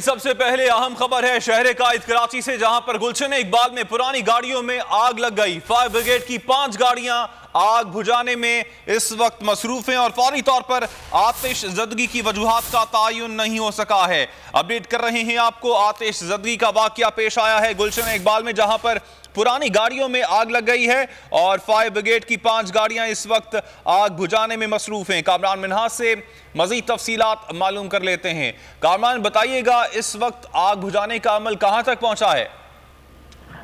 सबसे पहले अहम खबर है शहर कायद कराची से, जहां पर गुलशन इकबाल में पुरानी गाड़ियों में आग लग गई। फायर ब्रिगेड की 5 गाड़ियां आग बुझाने में इस वक्त मसरूफ हैं और फौरी तौर पर आतिश ज़दगी की वजूहात का तयन नहीं हो सका है। अपडेट कर रहे हैं आपको, आतिश ज़दगी का वाकया पेश आया है गुलशन इकबाल में, जहां पर पुरानी गाड़ियों में आग लग गई है और फायर ब्रिगेड की 5 गाड़ियां इस वक्त आग बुझाने में मसरूफ हैं। कामरान मिन्हाज से मजीद तफसीलात मालूम कर लेते हैं। कामरान, बताइएगा इस वक्त आग बुझाने का अमल कहां तक पहुंचा है?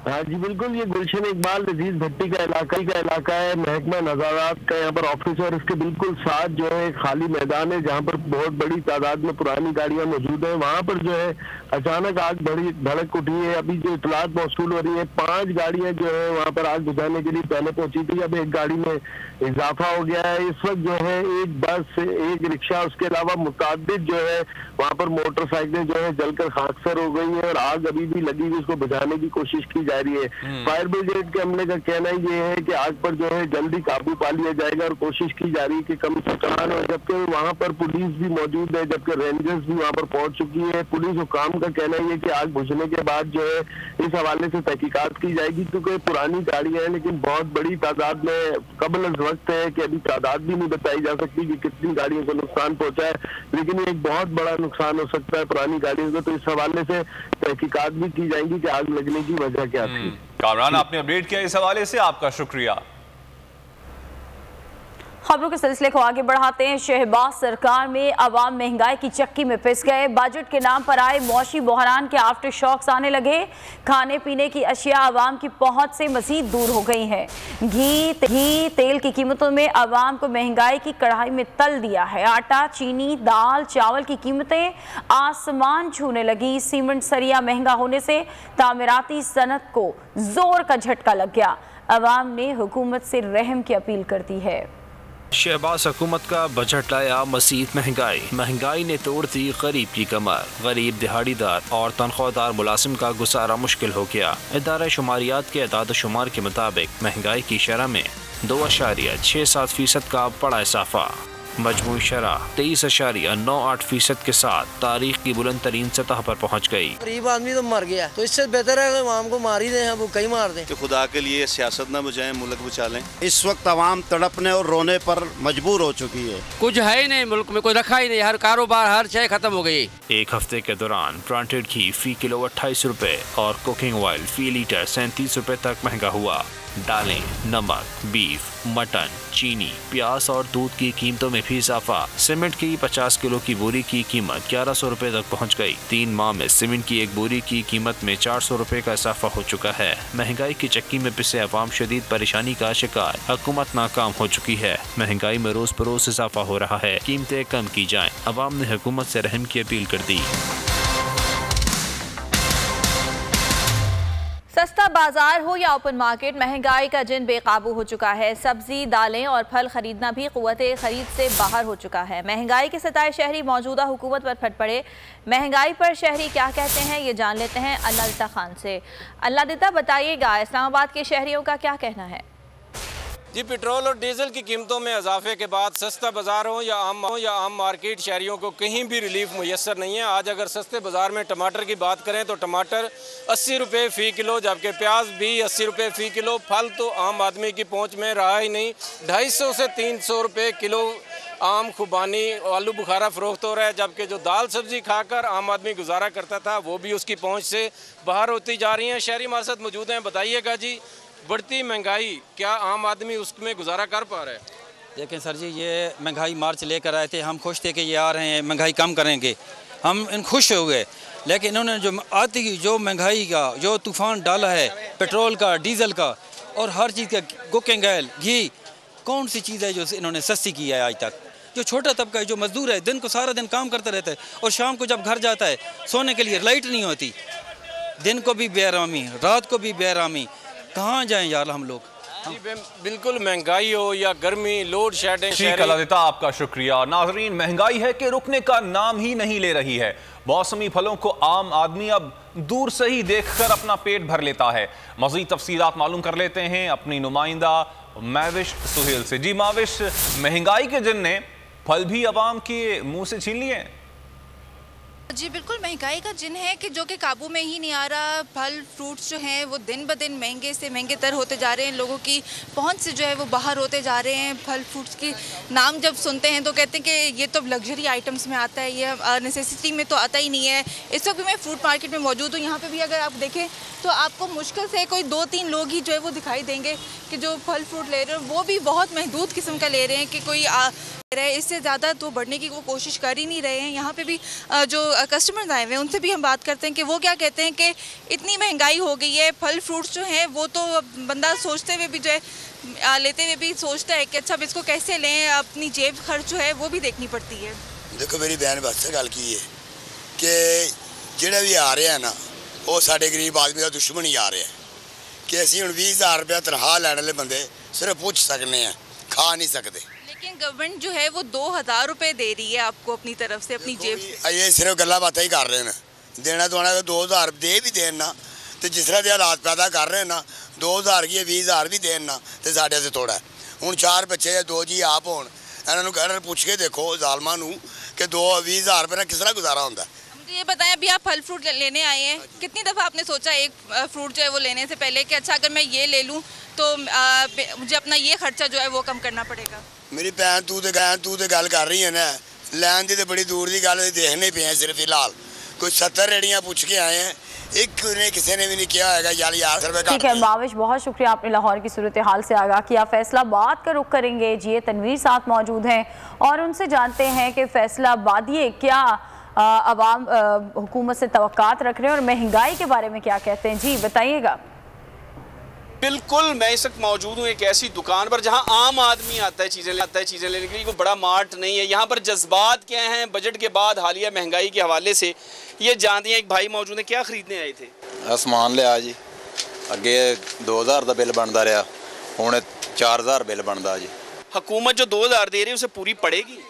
हाँ जी बिल्कुल, ये गुलशन इकबाल लजीज भट्टी का इलाका है। महकमा नज़ारात का यहाँ पर ऑफिस है और इसके बिल्कुल साथ जो है खाली मैदान है, जहाँ पर बहुत बड़ी तादाद में पुरानी गाड़ियां मौजूद हैं। वहाँ पर जो है अचानक आग भड़क उठी है। अभी जो इतलात मौसूल हो रही है, 5 गाड़ियां जो है वहाँ पर आग बुझाने के लिए पहले पहुंची थी, अब एक गाड़ी में इजाफा हो गया है। इस वक्त जो है एक बस, एक रिक्शा, उसके अलावा मुताबिद जो है वहाँ पर मोटरसाइकिलें जो है जलकर खाकसर हो गई है और आग अभी भी लगी हुई, उसको बुझाने की कोशिश की जा रही है। फायर ब्रिगेड के अमले का कहना ये है कि आग पर जो है जल्दी काबू पा लिया जाएगा और कोशिश की जा रही है कि कम से कम हो, जबकि वहाँ पर पुलिस भी मौजूद है, जबकि रेंजर्स भी वहाँ पर पहुंच चुकी है। पुलिस हुकाम का कहना ये है कि आग बुझने के बाद जो है इस हवाले से तहकीकात की जाएगी, क्योंकि पुरानी गाड़ियां हैं लेकिन बहुत बड़ी तादाद में कबल वक्त है कि अभी तादाद भी नहीं बताई जा सकती कि कितनी गाड़ियों को नुकसान पहुंचा है, लेकिन ये एक बहुत बड़ा नुकसान हो सकता है पुरानी गाड़ियों को। तो इस हवाले से तहकीकात भी की जाएंगी कि आग लगने की वजह क्या थी। कामरान, आपने अपडेट किया इस हवाले से, आपका शुक्रिया। खबरों के सिलसिले को आगे बढ़ाते हैं। शहबाज सरकार में अवाम महंगाई की चक्की में पिस गए। बजट के नाम पर आए मौशी बहरान के आफ्टर शॉक्स आने लगे। खाने पीने की अशिया अवाम की पहुंच से मजीद दूर हो गई हैं। घी तेल की कीमतों में अवाम को महंगाई की कढ़ाई में तल दिया है। आटा, चीनी, दाल, चावल की कीमतें आसमान छूने लगी। सीमेंट सरिया महंगा होने से तामीराती सनत को जोर का झटका लग गया। अवाम ने हुकूमत से रहम की अपील कर दी है। शहबाज हुकूमत का बजट लाया मज़ीद महंगाई ने तोड़ दी गरीब की कमर। गरीब दिहाड़ीदार और तनख्वाहदार मुलाजिम का गुजारा मुश्किल हो गया। इदारा शुमारियात के अदाद शुमार के मुताबिक महंगाई की शरह में 2.67% का बड़ा इजाफा। मजमूई शरह 23.98% के साथ तारीख की बुलंद तरीन सतह पर पहुँच गई। गरीब आदमी तो मर गया, तो इससे बेहतर है कि आवाम को मार ही दें, वो कहीं मार दें। तो खुदा के लिए सियासत न बुझाएं, मुल्क बचा लें। इस वक्त आवाम तड़पने और रोने पर मजबूर हो चुकी है। कुछ है ही नहीं मुल्क में, कोई रखा ही नहीं, हर कारोबार हर शय खत्म हो गई। एक हफ्ते के दौरान ब्रांडेड घी फी किलो 28 रुपए और कुकिंग ऑयल फी लीटर 37 रुपए तक महंगा हुआ। दालें, नमक, बीफ, मटन, चीनी, प्याज और दूध की कीमतों में भी इजाफा। सीमेंट की 50 किलो की बोरी की कीमत 1100 रुपए तक पहुंच गई। 3 माह में सीमेंट की एक बोरी की कीमत में 400 रुपए का इजाफा हो चुका है। महंगाई की चक्की में पिसे अवाम शदीद परेशानी का शिकार। हुकूमत नाकाम हो चुकी है। महंगाई में रोज बरोज इजाफा हो रहा है। कीमतें कम की जाएं। अवाम ने हुकूमत से रहम की अपील कर दी। सस्ता बाजार हो या ओपन मार्केट, महंगाई का जिन बेकाबू हो चुका है। सब्जी, दालें और फल खरीदना भी क़ुव्वते खरीद से बाहर हो चुका है। महंगाई के सताए शहरी मौजूदा हुकूमत पर फट पड़े। महंगाई पर शहरी क्या कहते हैं, ये जान लेते हैं अल्लादिता खान से। अल्लादिता, बताइएगा इस्लामाबाद के शहरियों का क्या कहना है? जी, पेट्रोल और डीजल की कीमतों में इजाफे के बाद सस्ता बाजार हो या आम मार्केट, शहरियों को कहीं भी रिलीफ मुयसर नहीं है। आज अगर सस्ते बाजार में टमाटर की बात करें तो टमाटर 80 रुपये फ़ी किलो, जबकि प्याज भी 80 रुपये फ़ी किलो। फल तो आम आदमी की पहुंच में रहा ही नहीं। 250 से 300 रुपये किलो आम, खुबानी, आलू बुखारा फ़रोख्त हो रहा है, जबकि जो दाल सब्जी खाकर आम आदमी गुजारा करता था वो भी उसकी पहुँच से बाहर होती जा रही हैं। शहरी हमारे साथ मौजूद हैं, बताइएगा जी, बढ़ती महंगाई, क्या आम आदमी उसमें गुजारा कर पा रहा है? देखें सर जी, ये महंगाई मार्च लेकर आए थे, हम खुश थे कि ये आ रहे हैं, महंगाई कम करेंगे, हम इन खुश हो गए। लेकिन इन्होंने जो महंगाई का जो तूफ़ान डाला है, पेट्रोल का, डीजल का और हर चीज़ का, कुकिंग ऑयल, घी, कौन सी चीज़ है जो इन्होंने सस्ती की है आज तक? जो छोटा तबका है, जो मजदूर है, दिन को सारा दिन काम करता रहता है और शाम को जब घर जाता है सोने के लिए लाइट नहीं होती, दिन को भी बेआरामी, रात को भी बेआरामी, कहाँ जाएं यार हम लोग? बिल्कुल, महंगाई हो या गर्मी, लोड शेडिंग। अल्लादिता, आपका शुक्रिया। नाजरीन, महंगाई है कि रुकने का नाम ही नहीं ले रही है। मौसमी फलों को आम आदमी अब दूर से ही देखकर अपना पेट भर लेता है। मज़ीद तफसीलात मालूम कर लेते हैं अपनी नुमाइंदा माविश सुहेल से। जी माविश, महंगाई के जिन ने फल भी अवाम के मुंह से छीन लिए हैं? जी बिल्कुल, महंगाई का जिन है कि जो कि काबू में ही नहीं आ रहा। फल फ्रूट्स जो हैं वो दिन ब दिन महंगे से महंगे तर होते जा रहे हैं। लोगों की पहुंच से जो है वो बाहर होते जा रहे हैं। फल फ्रूट्स की नाम जब सुनते हैं तो कहते हैं कि ये तो लग्जरी आइटम्स में आता है, ये नेसेसिटी में तो आता ही नहीं है। इस वक्त भी मैं फ्रूट मार्केट में मौजूद हूँ। यहाँ पर भी अगर आप देखें तो आपको मुश्किल से कोई 2-3 लोग ही जो है वो दिखाई देंगे कि जो फल फ्रूट ले रहे हैं, वो भी बहुत महदूद किस्म का ले रहे हैं कि कोई इससे ज़्यादा तो बढ़ने की वो कोशिश कर ही नहीं रहे हैं। यहाँ पे भी जो कस्टमर्स आए हुए हैं उनसे भी हम बात करते हैं कि वो क्या कहते हैं कि इतनी महंगाई हो गई है। फल फ्रूट्स जो हैं वो तो बंदा सोचते हुए भी जो है लेते हुए भी सोचता है कि अच्छा अब इसको कैसे लें, अपनी जेब खर्च जो है वो भी देखनी पड़ती है। देखो मेरी बहन बस से गल की है कि ਜਿਹੜੇ भी आ रहे हैं ना वो साढ़े गरीब आदमी का दुश्मन ही आ रहे हैं कि असीं हुण 20,000 रुपया तनख्वाह लैने वाले बंदे सिर्फ पुछ सकते हैं, खा नहीं सकते। लेकिन गवर्नमेंट जो है वो 2,000 रुपये दे रही है आपको अपनी तरफ से, अपनी जेब से। ये सिर्फ गल्ला बातें ही कर रहे हैं, देना तो आना 2,000 दे भी देन ना तो जिस तरह के हालात पैदा कर रहे हैं ना 2,000 की 20,000 भी देन ना तो साढ़े से थोड़ा है। हूँ 4 बच्चे या 2 जी आप हो इन्होंने पूछ के देखो जालमा कि 20,000 रुपये ना किस तरह गुजारा होता है। ये बताएं अभी आप फल फ्रूट लेने आए हैं, कितनी दफ़ा आपने सोचा एक फ्रूट जो है वो लेने से पहले कि अच्छा अगर मैं ये ले लूँ तो मुझे अपना ये खर्चा जो है वो कम करना पड़ेगा? मेरी भैन तू तो गल कर रही है ना, लैन की तो बड़ी दूर की गल देखने पे हैं। सिर्फ फिलहाल कोई 70 रेड़ियाँ पूछ के आए हैं, एक ने किसी ने भी नहीं किया है यार रुपये। ठीक है माविश, बहुत शुक्रिया, आपने लाहौर की सूरत हाल से आगाह किया। फैसलाबाद का रुख करेंगे, जी तनवीर साथ मौजूद हैं और उनसे जानते हैं कि फैसलाबादी क्या अवाम हुकूमत से तवक्कात रख रहे हैं और महंगाई के बारे में क्या कहते हैं। जी बताइएगा। बिल्कुल, मैं इस वक्त मौजूद हूँ एक ऐसी दुकान पर जहाँ आम आदमी आता है चीज़ें लेने के लिए। कोई बड़ा मार्ट नहीं है। यहाँ पर जज्बात क्या हैं बजट के बाद हालिया महंगाई के हवाले से, ये जानते हैं। एक भाई मौजूद है, क्या खरीदने आए थे? समान लिया जी, अगे 2,000 का बिल बनता रहा, हुण 4,000 बिल बनता जी। हुकूमत जो 2,000 दे रही है उसे पूरी पड़ेगी?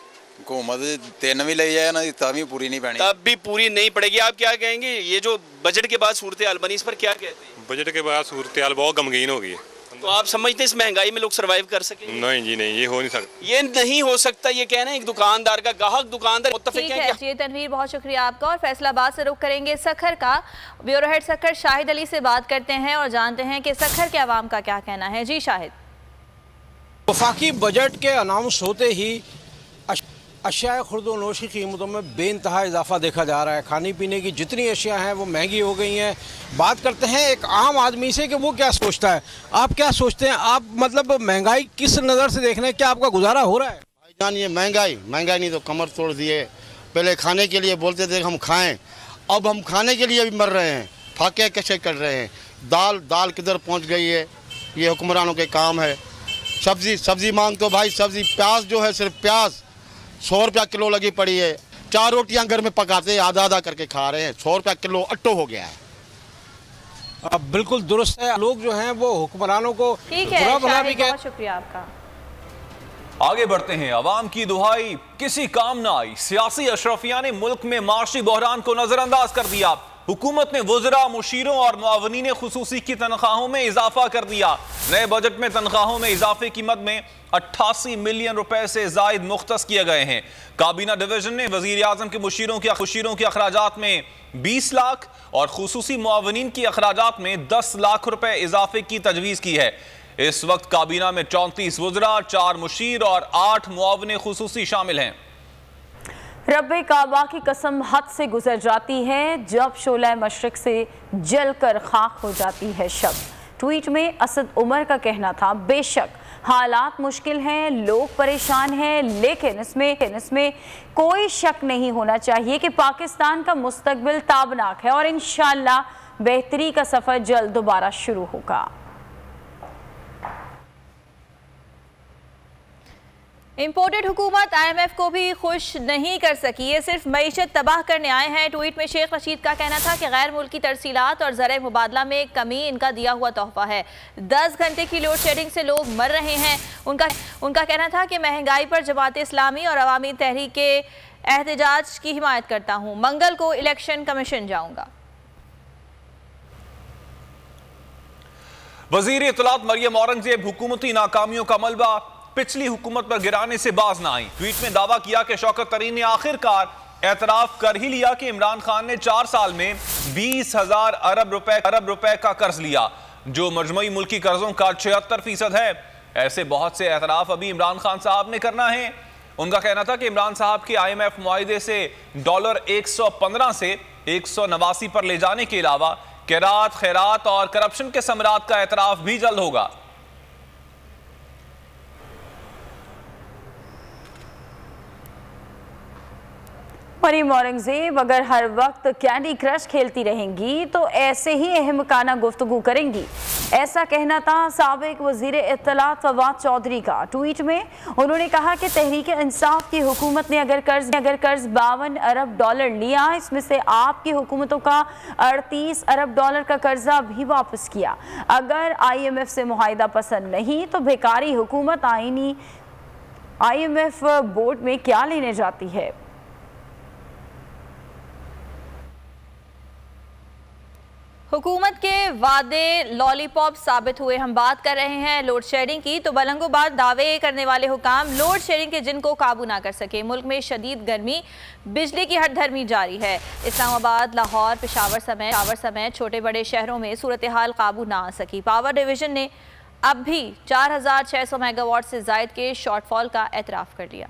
हुकूमत 3 भी ले जाए ना तब भी पूरी नहीं पड़ेगी। तब भी पूरी नहीं पड़ेगी। आप क्या कहेंगे ये जो बजट के बाद सूरत हाल बनी, इस पर क्या कहते हैं? बजट के बाद सूरत हाल बहुत गमगीन हो गई है। तो आप समझते हैं इस महंगाई में लोग सरवाइव कर सकेंगे? नहीं जी नहीं, ये हो नहीं सकता। ये नहीं हो सकता, ये कहना है एक दुकानदार का, ग्राहक दुकानदार मुत्तफिक है। जी तनवीर, बहुत शुक्रिया आपका। और फैसलाबाद से रुख करेंगे सखर का। ब्यूरो हेड सखर शाहिद अली से बात करते हैं और जानते हैं कि सखर के अवाम का क्या कहना है। जी शाहिद। वफाकी बजट के अनाउंस होते ही अशिया खुर्द-ओ-नोश की कीमतों में बेइंतहा इजाफा देखा जा रहा है। खाने पीने की जितनी अशिया हैं वो महंगी हो गई हैं। बात करते हैं एक आम आदमी से कि वो क्या सोचता है। आप क्या सोचते हैं? आप मतलब महंगाई किस नज़र से देख रहे हैं? क्या आपका गुजारा हो रहा है? भाईजान ये महंगाई नहीं तो कमर तोड़ दिए। पहले खाने के लिए बोलते थे हम खाएँ, अब हम खाने के लिए भी मर रहे हैं, फाके कैसे कर रहे हैं। दाल किधर पहुँच गई है, ये हुक्मरानों के काम है। सब्ज़ी मांग तो भाई सब्ज़ी प्याज जो है सिर्फ प्याज 100 रुपया किलो लगी पड़ी है। 4 रोटियां घर में पकाते आधा करके खा रहे हैं। 100 रुपया किलो अट्टो हो गया है। अब बिल्कुल दुरुस्त है। लोग जो हैं वो हुक्मरानों को बुरा भला भी कहते हैं। शुक्रिया आपका। आगे बढ़ते हैं। अवाम की दुहाई किसी काम ना आई। सियासी अशरफिया ने मुल्क में माशी बहरान को नजरअंदाज कर दिया। हुकूमत ने वज़रा, मुशीरों और मुआवनीन खुसूसी की तनख्वाहों में इजाफा कर दिया। नए बजट में तनख्वाहों में इजाफे की मद में 88 मिलियन रुपए से जायद मुख्तस किए गए हैं। काबीना डिवीजन ने वज़ीर आज़म के मुशीरों के अखराजात में 20 लाख और खुसूसी मुआवनीन की अखराजात में 10 लाख रुपए इजाफे की तजवीज़ की है। इस वक्त काबीना में 34 वज़रा, 4 मुशीर और 8 मुआवने खुसूसी शामिल हैं। रब्बे काबा की कसम हद से गुजर जाती है जब शोला मशरिक से जलकर खाक हो जाती है शब। ट्वीट में असद उमर का कहना था, बेशक हालात मुश्किल हैं, लोग परेशान हैं, लेकिन इसमें कोई शक नहीं होना चाहिए कि पाकिस्तान का मुस्तकबिल ताबनाक है और इंशाअल्लाह बेहतरी का सफ़र जल्द दोबारा शुरू होगा। इम्पोर्टेड हुकूमत IMF को भी खुश नहीं कर सकी, ये सिर्फ मईशत तबाह करने आए हैं। ट्वीट में शेख रशीद का कहना था कि गैर मुल्की तरसीलात और ज़र मुबादला में कमी इनका दिया हुआ तोहफा है। 10 घंटे की लोड शेडिंग से लोग मर रहे हैं। उनका कहना था कि महंगाई पर जमात इस्लामी और अवामी तहरीक के एहतजाज की हिमायत करता हूँ। मंगल को इलेक्शन कमीशन जाऊँगा। वज़ीर इत्तलात मरियम औरंगजेब हुकूमती नाकामियों का मलबा पिछली हुकूमत पर गिराने से बाज ना आई। ट्वीट में दावा किया कि शौकत तरीन ने आखिरकार एतराफ कर ही लिया कि इमरान खान ने 4 साल में 20,000 अरब रुपए का कर्ज लिया, जो मजमूई मुल्की कर्जों का 76% है। ऐसे बहुत से एतराफ अभी इमरान खान साहब ने करना है। उनका कहना था कि इमरान साहब के IMF मुआहिदे से डॉलर 115 से 189 पर ले जाने के अलावा किरात, खैरात और करप्शन के समरात का एतराफ भी जल्द होगा। मरीम औरंगजेब अगर हर वक्त कैंडी क्रश खेलती रहेंगी तो ऐसे ही अहमकाना गुफ्तगू करेंगी। ऐसा कहना था साबिक वजीर इत्तलात फवाद चौधरी का। ट्वीट में उन्होंने कहा कि तहरीक इंसाफ की हुकूमत ने अगर कर्ज 52 अरब डॉलर लिया, इसमें से आपकी हुकूमतों का 38 अरब डॉलर का कर्जा भी वापस किया। अगर IMF से मुआहिदा पसंद नहीं तो बेकारी हुकूमत IMF बोर्ड में क्या लेने जाती है। हुकूमत के वादे लॉलीपॉप साबित हुए। हम बात कर रहे हैं लोड शेडिंग की, तो बलंगोबाद दावे करने वाले हुकाम लोड शेडिंग के जिनको काबू ना कर सके। मुल्क में शदीद गर्मी, बिजली की हटधर्मी जारी है। इस्लामाबाद, लाहौर, पेशावर समेत छोटे बड़े शहरों में सूरत हाल काबू ना आ सकी। पावर डिवीजन ने अब भी 4600 मेगावाट से जायद के शॉर्टफॉल का एतराफ़ कर लिया।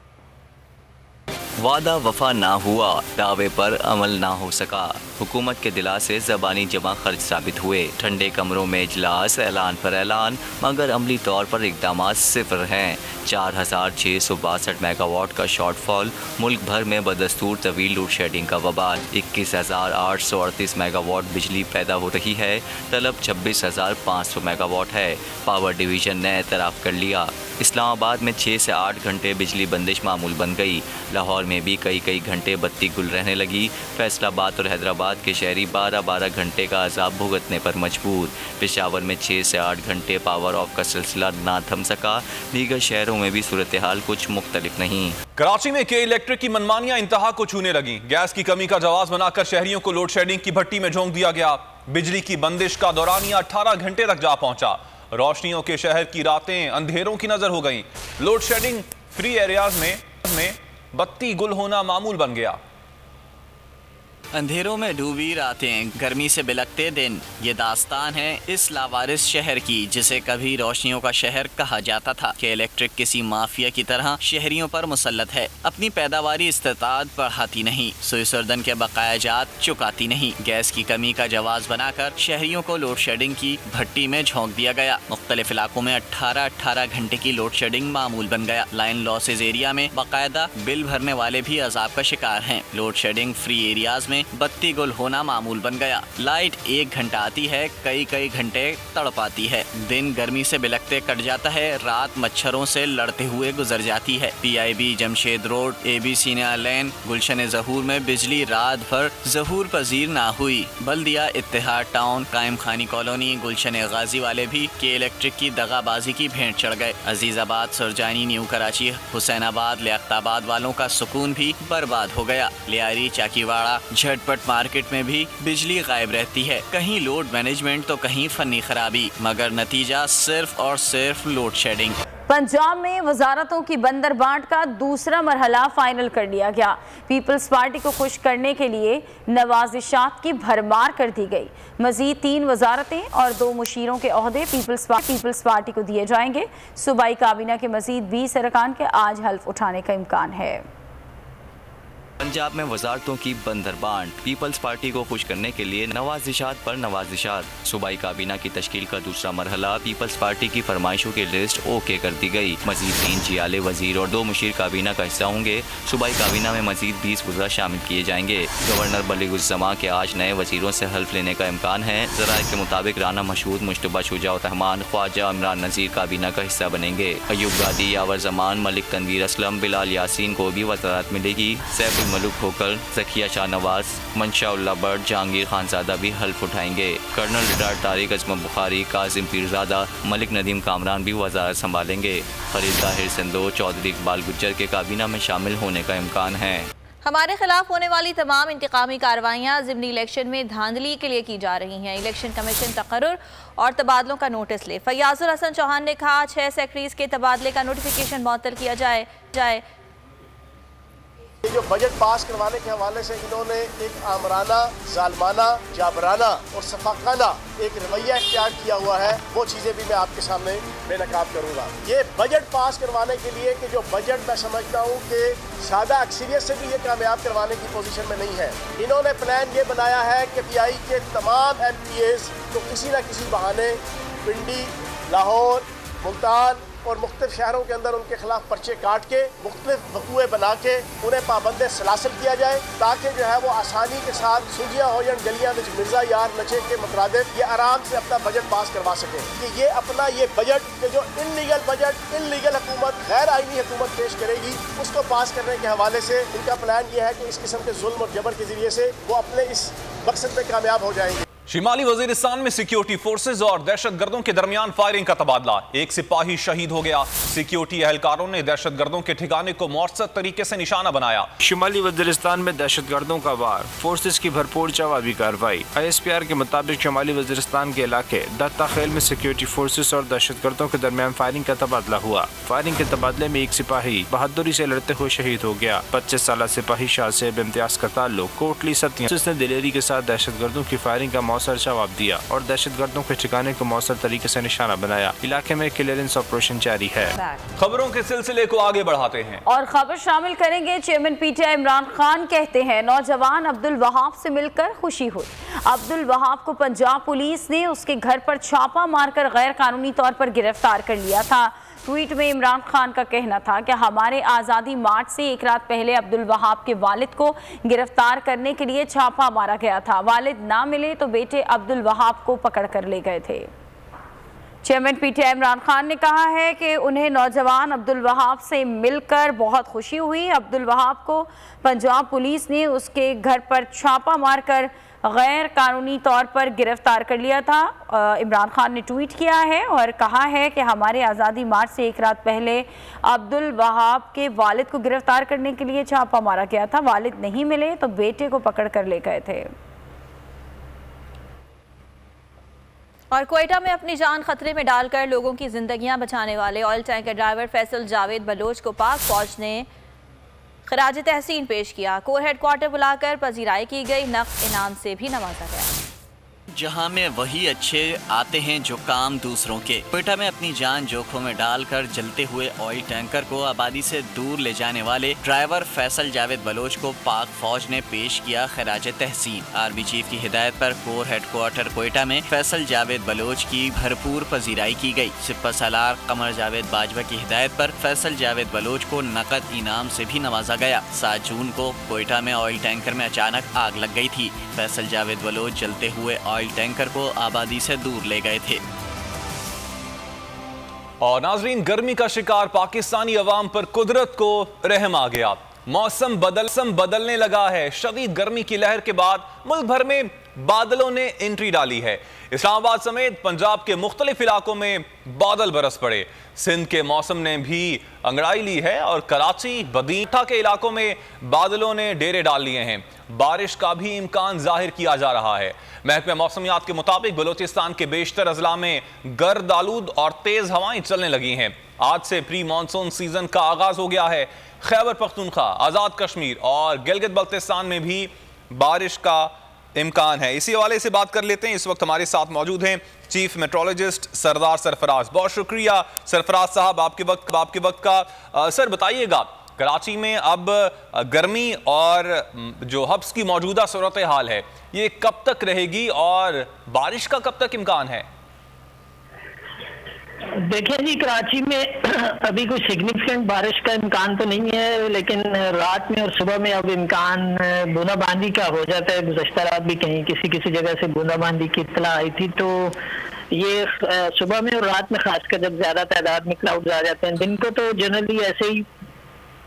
वादा वफा ना हुआ, दावे पर अमल ना हो सका। हुकूमत के दिला से ज़बानी जमा खर्च साबित हुए। ठंडे कमरों में इजलास, ऐलान पर ऐलान, मगर अमली तौर पर इकदामात सिफर हैं। 4662 मेगावाट का शॉर्टफॉल, मुल्क भर में बदस्तूर तवील लोड शेडिंग का वबाल। 21,838 मेगावाट बिजली पैदा हो रही है, तलब 26,500 मेगावाट है। पावर डिवीजन ने एतराफ़ कर लिया। इस्लामाबाद में 6 से 8 घंटे बिजली बंदिश मामूल बन गई। लाहौर में भी कई घंटे बत्ती गुल रहने लगी। फैसलाबाद और हैदराबाद के शहरी 12 घंटे का अजाब भुगतने पर मजबूर। पेशावर में 6 से 8 घंटे पावर ऑफ का सिलसिला ना थम सका। दीगर शहरों में भी सूरत हाल कुछ मुख्तलिफ नहीं। कराची में के इलेक्ट्रिक की मनमानियां इंतहा को छूने लगी। गैस की कमी का जवाब बनाकर शहरियों को लोड शेडिंग की भट्टी में झोंक दिया गया। बिजली की बंदिश का दौरानिया 18 घंटे तक जा पहुंचा। रोशनियों के शहर की रातें अंधेरों की नजर हो गईं। लोड शेडिंग फ्री एरियाज में बत्ती गुल होना मामूल बन गया। अंधेरों में डूबी रातें, गर्मी से बिलखते दिन, ये दास्तान है इस लावारिस शहर की जिसे कभी रोशनियों का शहर कहा जाता था। कि इलेक्ट्रिक किसी माफिया की तरह शहरियों पर मुसल्लत है। अपनी पैदावारी इस्तेताद बढ़ाती नहीं, सुईसुरदन के बकायाजात चुकाती नहीं। गैस की कमी का जवाब बनाकर शहरियों को लोड शेडिंग की भट्टी में झोंक दिया गया। मुख्तलिफ इलाकों में 18 घंटे की लोड शेडिंग मामूल बन गया। लाइन लॉसेज एरिया में बाकायदा बिल भरने वाले भी अजाब का शिकार हैं। लोड शेडिंग फ्री एरियाज में बत्ती गुल होना मामूल बन गया। लाइट 1 घंटा आती है, कई घंटे तड़पाती है। दिन गर्मी से बिलखते कट जाता है, रात मच्छरों से लड़ते हुए गुजर जाती है। PIB जमशेद रोड, AB सीनिया लेन, गुलशन ज़हूर में बिजली रात भर ज़हूर पजीर ना हुई। बल्दिया, इत्तेहाद टाउन, कायम खानी कॉलोनी, गुलशन गाजी वाले भी के इलेक्ट्रिक की दगाबाजी की भेंट चढ़ गए। अजीजाबाद, सुरजानी, न्यू कराची, हुसैनाबाद, लियाकताबाद वालों का सुकून भी बर्बाद हो गया। लियारी, चाकीवाड़ा, झटपट मार्केट में भी बिजली गायब रहती है। कहीं लोड मैनेजमेंट तो कहीं फनी खराबी, मगर नतीजा सिर्फ और सिर्फ लोड शेडिंग। पंजाब में वजारतों की बंदर बांट का दूसरा मरहला फाइनल कर लिया गया। पीपल्स पार्टी को खुश करने के लिए नवाजिशात की भरमार कर दी गई। मजीद 3 वजारतें और 2 मुशीरों के ओहदे पीपल्स पार्टी को दिए जाएंगे। सूबाई काबीना के मजीद 20 अरकान के आज हल्फ उठाने का इम्कान है। पंजाब में वजारतों की बंदरबांट, पीपल्स पार्टी को खुश करने के लिए नवाजिशात पर नवाजिशात। सूबाई काबीना की तश्कील का दूसरा मरहला, पीपल्स पार्टी की फरमाइशों की लिस्ट ओके कर दी गई। मजीद 3 जियाले वजीर और 2 मुशीर काबीना का हिस्सा होंगे। सूबाई काबीना में मजीद 20 वज़रा शामिल किए जाएंगे। गवर्नर बलीगुज़्ज़मा के आज नए वजीरों से हल्फ लेने का इम्कान है। ज़राए के मुताबिक राना मशहूद, मुश्तबा शुजाउत रहमान, ख्वाजा इमरान नज़ीर काबीना का हिस्सा बनेंगे। अयूब गादी, यावर जमान, मलिक तनवीर असलम, बिलाल यासीन को भी वज़ारत मिलेगी। सैफ मलुक होकर, ज़किया शाहनवाज, मंशाउल्लाह बट, जहांगीर खानज़ादा भी हल्फ उठाएंगे। कर्नल रिटायर्ड तारिक अजम बुखारी, काजिम पीरज़ादा, मलिक नदीम कामरान भी वज़ारत संभालेंगे। फरीद ताहिर सिंधो, चौधरी इकबाल गुज्जर के काबीना में शामिल होने का इम्कान है। हमारे खिलाफ होने वाली तमाम इंतकामी कार्रवाइयाँ ज़िमनी इलेक्शन में धांधली के लिए की जा रही हैं। इलेक्शन कमीशन तकर्रुर और तबादलों का नोटिस ले। फयाजुल हसन चौहान ने कहा 6 सेक्रेटरीज के तबादले का नोटिफिकेशन मुअत्तल किया जाए। ये जो बजट पास करवाने के हवाले से इन्होंने एक आमराना, जालमाना, जाबराना और सफाकाना एक रवैया इख्तियार किया हुआ है, वो चीज़ें भी मैं आपके सामने बेनकाब करूँगा। ये बजट पास करवाने के लिए कि जो बजट मैं समझता हूँ कि सादा अक्सरियत से भी ये कामयाब करवाने की पोजीशन में नहीं है। इन्होंने प्लान ये बनाया है कि पीआई के तमाम MPAs को किसी न किसी बहाने पिंडी, लाहौर, मुल्तान और मुख्तलिफ शहरों के अंदर उनके खिलाफ पर्चे काट के मुख्तलिफ वकूए बना के उन्हें पाबंद सलासल किया जाए, ताकि जो है वो आसानी के साथ सुजिया हो जाए गलियां में मिर्जा यार नचे के मुताबिक ये आराम से अपना बजट पास करवा सके। कि ये अपना ये बजट के जो इनलीगल बजट, इनलीगल हुकूमत, गैर आईनी हुकूमत पेश करेगी, उसको पास करने के हवाले से इनका प्लान ये है कि इस किस्म के जुल्म और जबर के जरिए से वो अपने इस मकसद में कामयाब हो जाएंगे। शिमाली वजीरिस्तान में सिक्योरिटी फोर्सेज और दहशतगर्दों के दरमियान फायरिंग का तबादला, एक सिपाही शहीद हो गया। सिक्योरिटी एहलकारों ने दहशतगर्दों के ठिकाने को मौसर तरीके से निशाना बनाया। शिमाली वजीरिस्तान में दहशतगर्दों का वार, फोर्सेज की भरपूर जवाबी कार्रवाई। ISPR के मुताबिक शिमाली वजीरिस्तान के इलाके दत्ता खेल में सिक्योरिटी फोर्सेज और दहशतगर्दों के दरमियान फायरिंग का तबादला हुआ। फायरिंग के तबादले में एक सिपाही बहादुरी से लड़ते हुए शहीद हो गया। 25 साल सिपाही शाहसेब इम्तियाज का ताल्लुक कोटली सतिया, जिसने दिलेरी के साथ दहशतगर्दों की फायरिंग का मौसर जवाब दिया और दहशतगर्दों के ठिकाने को मौसर तरीके से निशाना बनाया। इलाके में क्लियरेंस ऑपरेशन जारी है। खबरों के सिलसिले को आगे बढ़ाते हैं और खबर शामिल करेंगे। चेयरमैन PTI इमरान खान कहते हैं नौजवान अब्दुल वहाब से मिलकर खुशी हुई। अब्दुल वहाब को पंजाब पुलिस ने उसके घर पर छापा मारकर गैर कानूनी तौर पर गिरफ्तार कर लिया था। ट्वीट में इमरान खान का कहना था कि हमारे आज़ादी मार्च से एक रात पहले अब्दुल वहाब के वालिद को गिरफ्तार करने के लिए छापा मारा गया था। वालिद ना मिले तो बेटे अब्दुल वहाब को पकड़ कर ले गए थे। चेयरमैन PTI इमरान खान ने कहा है कि उन्हें नौजवान अब्दुल वहाब से मिलकर बहुत खुशी हुई। अब्दुल वहाब को पंजाब पुलिस ने उसके घर पर छापा मारकर गैर कानूनी तौर पर गिरफ्तार कर लिया था। इमरान खान ने ट्वीट किया है और कहा है कि हमारे आज़ादी मार्च से एक रात पहले अब्दुल वहाब के वालिद को गिरफ्तार करने के लिए छापा मारा गया था। वालिद नहीं मिले तो बेटे को पकड़ कर ले गए थे। और क्वेटा में अपनी जान खतरे में डालकर लोगों की जिंदगियां बचाने वाले oil tanker driver Faisal Javed Baloch को पाक फौज ने खराज तहसीन पेश किया। कोर हेडक्वार्टर बुलाकर पजीराई की गई, नक़द इनाम से भी नवाजा गया। जहां में वही अच्छे आते हैं जो काम दूसरों के। क्वेटा में अपनी जान जोखों में डालकर जलते हुए ऑयल टैंकर को आबादी से दूर ले जाने वाले ड्राइवर फैसल जावेद बलोच को पाक फौज ने पेश किया खराज तहसीन। आर्मी चीफ की हिदायत पर कोर हेडक्वार्टर क्वेटा में फैसल जावेद बलोच की भरपूर पजीराई की गई। सिपा सालार कमर जावेद बाजवा की हिदायत पर फैसल जावेद बलोच को नकद इनाम से भी नवाजा गया। 7 जून को क्वेटा में ऑयल टैंकर में अचानक आग लग गई थी। फैसल जावेद बलोच जलते हुए ऑयल टैंकर को आबादी से दूर ले गए थे। और नाजरीन, गर्मी का शिकार पाकिस्तानी अवाम पर कुदरत को रहम आ गया। मौसम बदलने लगा है। शदीद गर्मी की लहर के बाद मुल्क भर में बादलों ने एंट्री डाली है। इस्लामाबाद समेत पंजाब के मुख्तलिफ इलाकों में बादल बरस पड़े। सिंध के मौसम ने भी अंगड़ाई ली है और कराची, बदीठा के इलाकों में बादलों ने डेरे डाल लिए हैं। बारिश का भी इम्कान जाहिर किया जा रहा है। महकमा मौसमियात के मुताबिक बलोचिस्तान के बेशतर अजला में गर्द आलूद और तेज हवाएं चलने लगी हैं। आज से प्री मानसून सीजन का आगाज हो गया है। खैबर पख्तूनख्वा, आज़ाद कश्मीर और गिलगित बल्तिस्तान में भी बारिश का इम्कान है। इसी हवाले से बात कर लेते हैं। इस वक्त हमारे साथ मौजूद हैं चीफ मेट्रोलॉजिस्ट सरदार सरफराज। बहुत शुक्रिया सरफराज साहब आपके वक्त का। सर बताइएगा, कराची में अब गर्मी और जो हब्स की मौजूदा सूरत हाल है, ये कब तक रहेगी और बारिश का कब तक इम्कान है? देखिए जी, कराची में अभी कोई सिग्निफिकेंट बारिश का इम्कान तो नहीं है, लेकिन रात में और सुबह में अब इम्कान बूंदाबांदी का हो जाता है। गुज़श्ता रात भी कहीं किसी जगह से बूंदाबांदी की इत्तला आई थी, तो ये सुबह में और रात में खासकर जब ज्यादा तादाद में क्लाउड्स आ जाते हैं। दिन को तो जनरली ऐसे ही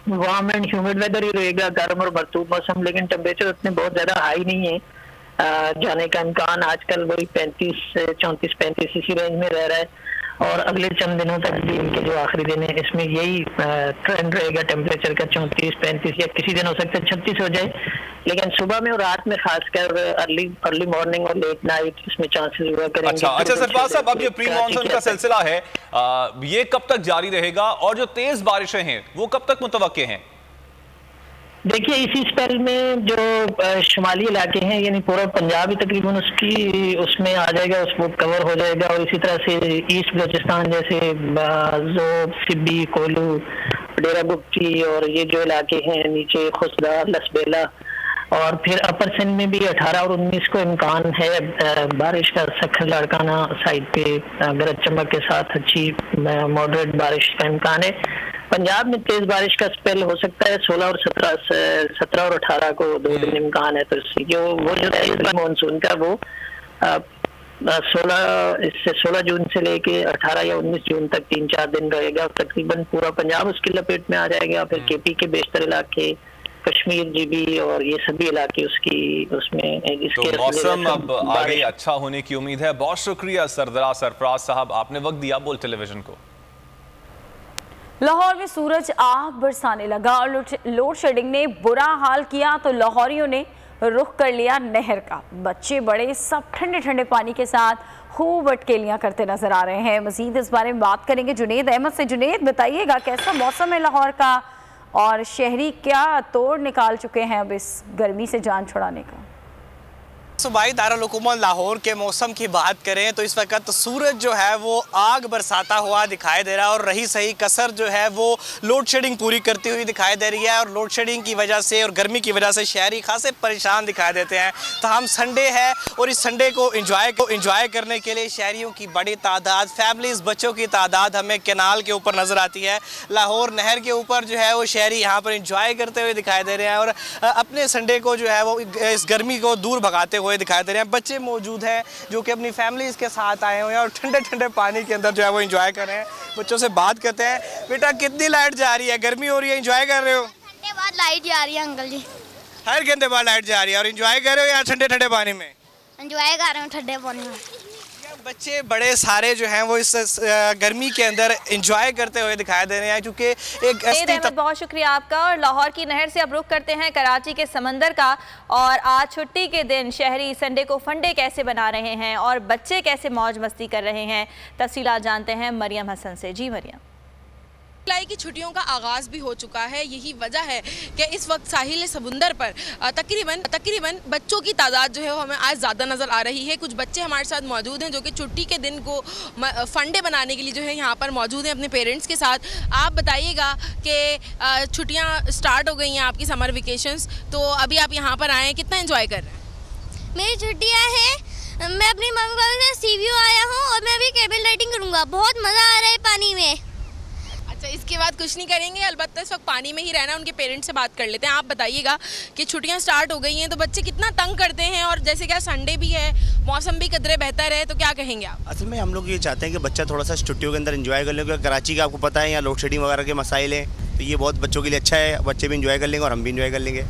वार्म एंड ह्यूमिड वेदर ही रहेगा, गर्म और मरतूब मौसम, लेकिन टेम्परेचर उतने बहुत ज्यादा हाई नहीं है। जाने का इम्कान आजकल वही 35 से 34-35 इसी रेंज में रह रहा है और अगले चंद दिनों तक भी इनके जो आखिरी दिन है इसमें यही ट्रेंड रहेगा टेम्परेचर का, 34-35 या किसी दिन हो सकता है 36 हो जाए। लेकिन सुबह में और रात में खासकर अर्ली मॉर्निंग और लेट नाइट इसमें चांसेस हुआ करेंगे। अच्छा सरफराज साहब, अब ये प्री मॉनसून का सिलसिला है, ये कब तक जारी रहेगा और जो तेज बारिशें हैं वो कब तक मुतवक्के हैं? देखिए, इसी स्पेल में जो शुमाली इलाके हैं यानी पूरा पंजाब ही तकरीबन उसमें आ जाएगा, वो कवर हो जाएगा। और इसी तरह से ईस्ट बलूचिस्तान जैसे जोब, सिब्बी, कोलू, डेरा गुप्ती और ये जो इलाके हैं नीचे खुसदार, लसबेला, और फिर अपर सिंध में भी 18 और 19 को इम्कान है बारिश का। सखर लाड़काना साइड पे गरज चमक के साथ अच्छी मॉडरेट बारिश का इम्कान है। पंजाब में तेज बारिश का स्पेल हो सकता है 16 और 17 और 18 को 2 दिन इम्कान है। तो वो जो है मानसून का वो 16 जून से लेके 18 या 19 जून तक 3-4 दिन रहेगा। तकरीबन पूरा पंजाब उसकी लपेट में आ जाएगा। फिर केपी के बेशतर इलाके, कश्मीर, जीबी और ये सभी इलाके उसमें इसके तो मौसम अब आगे अच्छा होने की उम्मीद है। बहुत शुक्रिया सरदार सरफराज साहब, आपने वक्त दिया बोल टेलीविजन को। लाहौर में सूरज आग बरसाने लगा और लोड शेडिंग ने बुरा हाल किया तो लाहौरियों ने रुख कर लिया नहर का। बच्चे बड़े सब ठंडे ठंडे पानी के साथ खूब अटकेलियां करते नजर आ रहे हैं। मजीद इस बारे में बात करेंगे जुनेद अहमद से। जुनेद, बताइएगा कैसा मौसम है लाहौर का और शहरी क्या तोड़ निकाल चुके हैं अब इस गर्मी से जान छुड़ाने का? सूबाई दारुल-हुकूमत लाहौर के मौसम की बात करें तो इस वक्त सूरज जो है वो आग बरसाता हुआ दिखाई दे रहा है और रही सही कसर जो है वो लोड शेडिंग पूरी करती हुई दिखाई दे रही है। और लोड शेडिंग की वजह से और गर्मी की वजह से शहरी खासे परेशान दिखाई देते हैं। तो हम संडे है और इस संडे को इंजॉय करने के लिए शहरियों की बड़ी तादाद, फैमिलीज, बच्चों की तादाद हमें कैनाल के ऊपर नज़र आती है। लाहौर नहर के ऊपर जो है वो शहरी यहाँ पर इंजॉय करते हुए दिखाई दे रहे हैं और अपने संडे को जो है वो इस गर्मी को दूर भगाते हुए दिखाई दे रहे हैं। बच्चे मौजूद हैं जो कि अपनी फैमिलीज के साथ आए हुए हैं और ठंडे ठंडे पानी के अंदर जो है वो एंजॉय कर रहे हैं। बच्चों से बात करते हैं, बेटा कितनी लाइट जा रही है, गर्मी हो रही है, एंजॉय कर रहे हो? घंटे बाद लाइट जा रही है अंकल जी। हर घंटे बाद लाइट जा रही है और एंजॉय कर रहे हो यहाँ ठंडे ठंडे पानी में? एंजॉय कर रहे हो ठंडे पानी में। बच्चे बड़े सारे जो हैं वो इस गर्मी के अंदर एंजॉय करते हुए दिखाई दे रहे हैं क्योंकि एक बहुत शुक्रिया आपका। और लाहौर की नहर से अब रुख करते हैं कराची के समंदर का। और आज छुट्टी के दिन शहरी संडे को फंडे कैसे बना रहे हैं और बच्चे कैसे मौज मस्ती कर रहे हैं, तफसीलात जानते हैं मरियम हसन से। जी मरियम। जुलाई की छुट्टियों का आगाज़ भी हो चुका है। यही वजह है कि इस वक्त साहिल समुंदर पर तकरीबन बच्चों की तादाद जो है वो हमें आज ज़्यादा नज़र आ रही है। कुछ बच्चे हमारे साथ मौजूद हैं जो कि छुट्टी के दिन को फंडे बनाने के लिए जो है यहाँ पर मौजूद हैं अपने पेरेंट्स के साथ। आप बताइएगा कि छुट्टियाँ स्टार्ट हो गई हैं आपकी समर वेकेशंस, तो अभी आप यहाँ पर आए हैं, कितना एंजॉय कर रहे हैं? मेरी छुट्टियाँ हैं, मैं अपनी मम्मी पापा के साथ सीव्यू आया हूँ और मैं अभी केबल राइडिंग करूँगा। बहुत मज़ा आ रहा है पानी में। अच्छा, इसके बाद कुछ नहीं करेंगे, अलबत्ता इस वक्त पानी में ही रहना है। उनके पेरेंट्स से बात कर लेते हैं। आप बताइएगा कि छुट्टियां स्टार्ट हो गई हैं तो बच्चे कितना तंग करते हैं और जैसे क्या संडे भी है, मौसम भी कदरे बेहतर है, तो क्या कहेंगे आप? असल में हम लोग ये चाहते हैं कि बच्चा थोड़ा सा छुट्टियों के अंदर एंजॉय कर ले, क्योंकि कराची का आपको पता है यहाँ लोड शेडिंग वगैरह के मसाइल हैं, तो ये बहुत बच्चों के लिए अच्छा है। बच्चे भी इंजॉय कर लेंगे और हम भी इंजॉय कर लेंगे।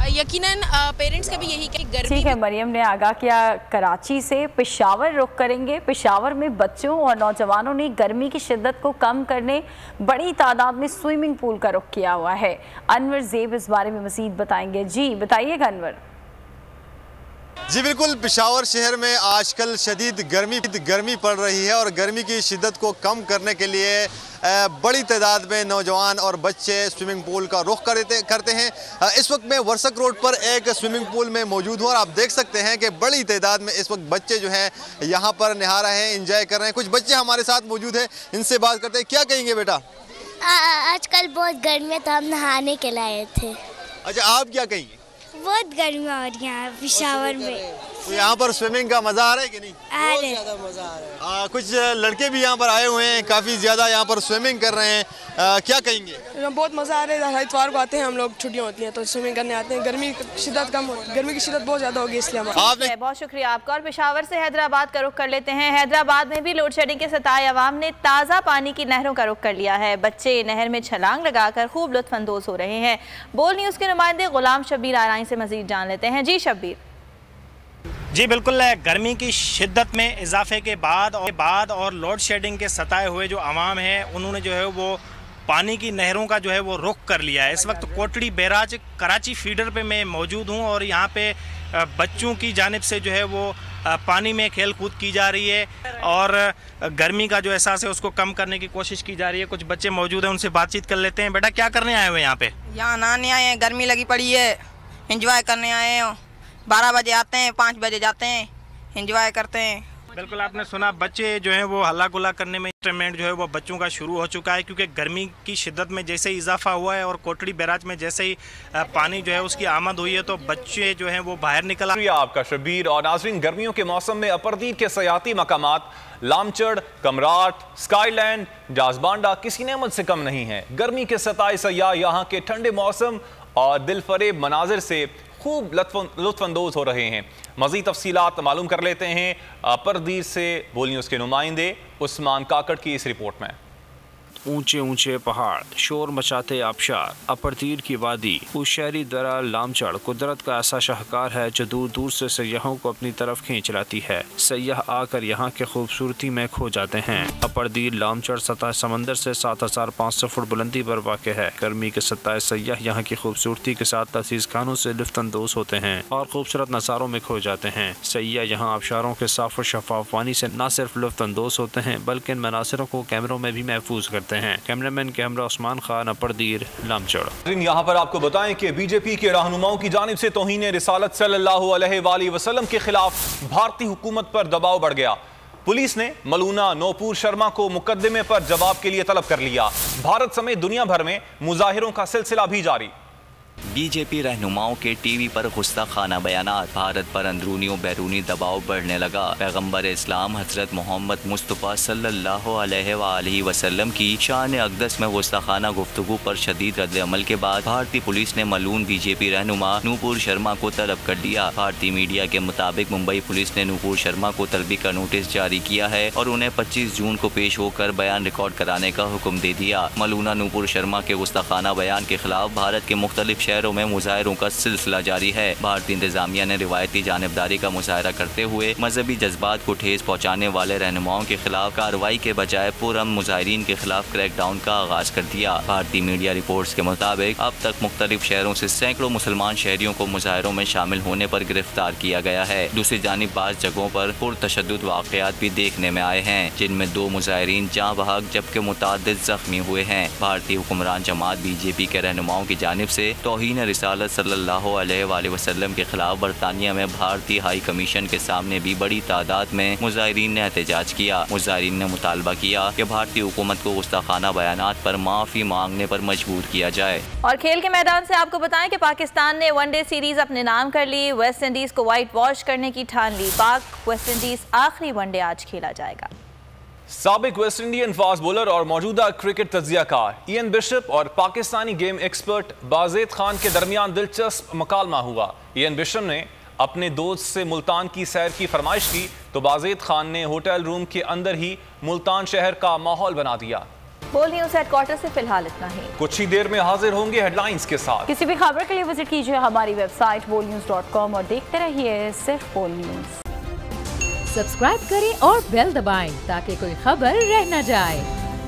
यकीनन पेरेंट्स का भी यही कि गर्मी। ठीक है, मरियम ने आगाह किया। कराची से पेशावर रुख करेंगे। पेशावर में बच्चों और नौजवानों ने गर्मी की शिद्दत को कम करने बड़ी तादाद में स्विमिंग पूल का रुख किया हुआ है। अनवर ज़ेब इस बारे में मज़ीद बताएंगे। जी बताइएगा अनवर। जी बिल्कुल, पेशावर शहर में आजकल शदीद गर्मी पड़ रही है और गर्मी की शिद्दत को कम करने के लिए बड़ी तादाद में नौजवान और बच्चे स्विमिंग पूल का रुख करते हैं। इस वक्त मैं वर्सक रोड पर एक स्विमिंग पूल में मौजूद हूँ और आप देख सकते हैं कि बड़ी तादाद में इस वक्त बच्चे जो हैं यहाँ पर नहा रहे हैं, एंजॉय कर रहे हैं। कुछ बच्चे हमारे साथ मौजूद हैं, इनसे बात करते हैं। क्या कहेंगे बेटा? आजकल बहुत गर्मी है तो हम नहाने के लाए थे। अच्छा, आप क्या कहेंगे? बहुत गर्मी हो रही है पेशावर में। तो यहाँ पर स्विमिंग का मजा आ रहा है कि नहीं? बहुत ज़्यादा मजा आ रहा है। कुछ लड़के भी यहाँ पर आए हुए हैं, काफ़ी ज़्यादा यहाँ पर स्विमिंग कर रहे हैं। क्या कहेंगे? बहुत मज़ा आ रहा है। हर इतवार को आते हैं हम लोग, छुट्टियाँ होती हैं तो स्विमिंग करने आते हैं। गर्मी की शिद्दत बहुत ज़्यादा होगी इसलिए हम। बहुत शुक्रिया आपका। और पेशावर से हैदराबाद का रुख कर लेते हैं। हैदराबाद में भी लोड शेडिंग के सताए अवाम ने ताज़ा पानी की नहरों का रुख कर लिया है। बच्चे नहर में छलांग लगाकर खूब लुत्फानंदोज हो रहे हैं। बोल न्यूज़ के नुमाइंदे गुलाम शब्बीर आराई से मज़ीद जान लेते हैं। जी शब्बीर। जी बिल्कुल, गर्मी की शिद्दत में इजाफे के बाद और लोड शेडिंग के सताए हुए जो अवाम हैं उन्होंने जो है वो पानी की नहरों का जो है वो रुख कर लिया है। इस वक्त कोटड़ी बैराज कराची फीडर पे मैं मौजूद हूँ और यहाँ पे बच्चों की जानिब से जो है वो पानी में खेल कूद की जा रही है और गर्मी का जो एहसास है उसको कम करने की कोशिश की जा रही है। कुछ बच्चे मौजूद हैं, उनसे बातचीत कर लेते हैं। बेटा क्या करने आए हुए यहाँ पे? यहाँ नहाने आए हैं, गर्मी लगी पड़ी है, एंजॉय करने आए हैं। 12 बजे आते हैं, 5 बजे जाते हैं, एंजॉय करते हैं। बिल्कुल आपने सुना, बच्चे जो हैं वो हल्ला गुल्ला करने में इंस्ट्रूमेंट जो है वो बच्चों का शुरू हो चुका है, क्योंकि गर्मी की शिद्दत में जैसे ही इजाफा हुआ है और कोटड़ी बैराज में जैसे ही पानी जो है उसकी आमद हुई है तो बच्चे जो हैं वो बाहर निकल आए। आपका शबीर और नाज़रीन, गर्मियों के मौसम में अपरदीर के सयाती मकामात लामचड़, कमराट, स्काईलैंड, जाजबांडा किसी नेमत से कम नहीं है। गर्मी के सताए सयाह यहाँ के ठंडे मौसम और दिलफरेब मनाजिर से खूब लुत्फानंदोज हो रहे हैं। मज़ीद तफसीलात मालूम कर लेते हैं अपरदीर से बोल न्यूज़ के नुमाइंदे उस्मान काकड़ की इस रिपोर्ट में। ऊंचे ऊंचे पहाड़, शोर मचाते आबशार, अपरदीर की वादी, उस शहरी दरा लामचड़ कुदरत का ऐसा शाहकार है जो दूर दूर से सयाहों को अपनी तरफ खींच लाती है। सयाह आकर यहाँ के खूबसूरती में खो जाते हैं। अपरदीर लामचड़ सतह समंदर से 7500 फुट बुलंदी पर वाक़ है। गर्मी के सताए सयाह यहाँ की खूबसूरती के साथ लजीज खानों से लुत्फानंदोज होते हैं और खूबसूरत नज़ारों में खो जाते हैं। सयाह यहाँ आबशारों के साफ और शफाफ पानी से न सिर्फ लुत्फानंदोज होते हैं बल्कि इन मनासिरों को कैमरों में भी महफूज करते हैं। कैमरामैन के हमरा उस्मान खान, अपरदीर, लामचड़। यहाँ पर आपको बताएं कि बीजेपी के रहनुमाओं की जानिब से तौहीन रिसालत सल्लल्लाहु अलैहि वसल्लम के खिलाफ भारतीय हुकूमत पर दबाव बढ़ गया। पुलिस ने मलूना नूपुर शर्मा को मुकदमे पर जवाब के लिए तलब कर लिया। भारत समेत दुनिया भर में मुजाहिरों का सिलसिला भी जारी। बीजेपी रहनुमाओं के टीवी पर गुस्ताखाना बयानात, भारत पर अंदरूनी और बैरूनी दबाव बढ़ने लगा। पैगम्बर इस्लाम हजरत मोहम्मद मुस्तफ़ा सल्लल्लाहु अलैहि वसल्लम की शान अक़दस में गुस्ताखाना गुफ्तगू पर शदीद रद्द-ए-अमल के बाद भारतीय पुलिस ने मलून बीजेपी रहनुमा नूपुर शर्मा को तलब कर दिया। भारतीय मीडिया के मुताबिक मुंबई पुलिस ने नूपुर शर्मा को तलबी का नोटिस जारी किया है और उन्हें 25 जून को पेश होकर बयान रिकॉर्ड कराने का हुक्म दे दिया। मलूना नूपुर शर्मा के गुस्ताखाना बयान के खिलाफ भारत के मुख्तलिफ शहरों में मुजाहिरों का सिलसिला जारी है। भारतीय इंतजामिया ने रिवायती जानिबदारी का मुजाहरा करते हुए मजहबी जज्बात को ठेस पहुँचाने वाले रहनुमाओं के खिलाफ कार्रवाई के बजाय पुरअमन मुजाहिरीन के खिलाफ क्रैकडाउन का आगाज कर दिया। भारतीय मीडिया रिपोर्ट्स के मुताबिक अब तक मुख्तलिफ शहरों से सैकड़ों मुसलमान शहरियों को मुजाहिरों में शामिल होने पर गिरफ्तार किया गया है। दूसरी जानिब बाज़ जगहों पर पुरतशद्दुद वाक़यात भी देखने में आए हैं, जिनमें 2 मुजाहिरीन जाँ बहक जबकि मुतअद्दिद जख्मी हुए हैं। भारतीय हुक्मरान जमात बीजेपी के रहनुमाओं की जानिब से तौहीन रिसालत सल्लल्लाहु अलैहि वसल्लम के खिलाफ बरतानिया में भारतीय हाई कमीशन के सामने भी बड़ी तादाद में मुजाहिरीन ने एहतजाज किया। मुजाहिरीन ने मुतालबा किया कि भारतीय हुकूमत को गुस्ताखाना बयानात पर माफ़ी मांगने पर मजबूर किया जाए। और खेल के मैदान से आपको बताएं कि पाकिस्तान ने वनडे सीरीज अपने नाम कर ली। वेस्ट इंडीज को व्हाइट वॉश करने की ठान ली। पाक वेस्ट इंडीज आखिरी वनडे आज खेला जाएगा। साबिक वेस्ट इंडियन फास्ट बॉलर और मौजूदा क्रिकेट तज्जियाकार इयन बिशप और पाकिस्तानी गेम एक्सपर्ट बाज़ेद खान के दरमियान दिलचस्प मुकालमा हुआ। इयन बिशप ने अपने दोस्त से मुल्तान की सैर की फरमाइश की तो बाज़ेद खान ने होटल रूम के अंदर ही मुल्तान शहर का माहौल बना दिया। बोल न्यूज़ हेडक्वार्टर से फिलहाल इतना ही। कुछ ही देर में हाजिर होंगे हेडलाइंस के साथ। किसी भी खबर के लिए विजिट कीजिए हमारी वेबसाइट bolnews.com और देखते रहिए सिर्फ बोल न्यूज़। सब्सक्राइब करें और बेल दबाएं ताकि कोई खबर रह न जाए।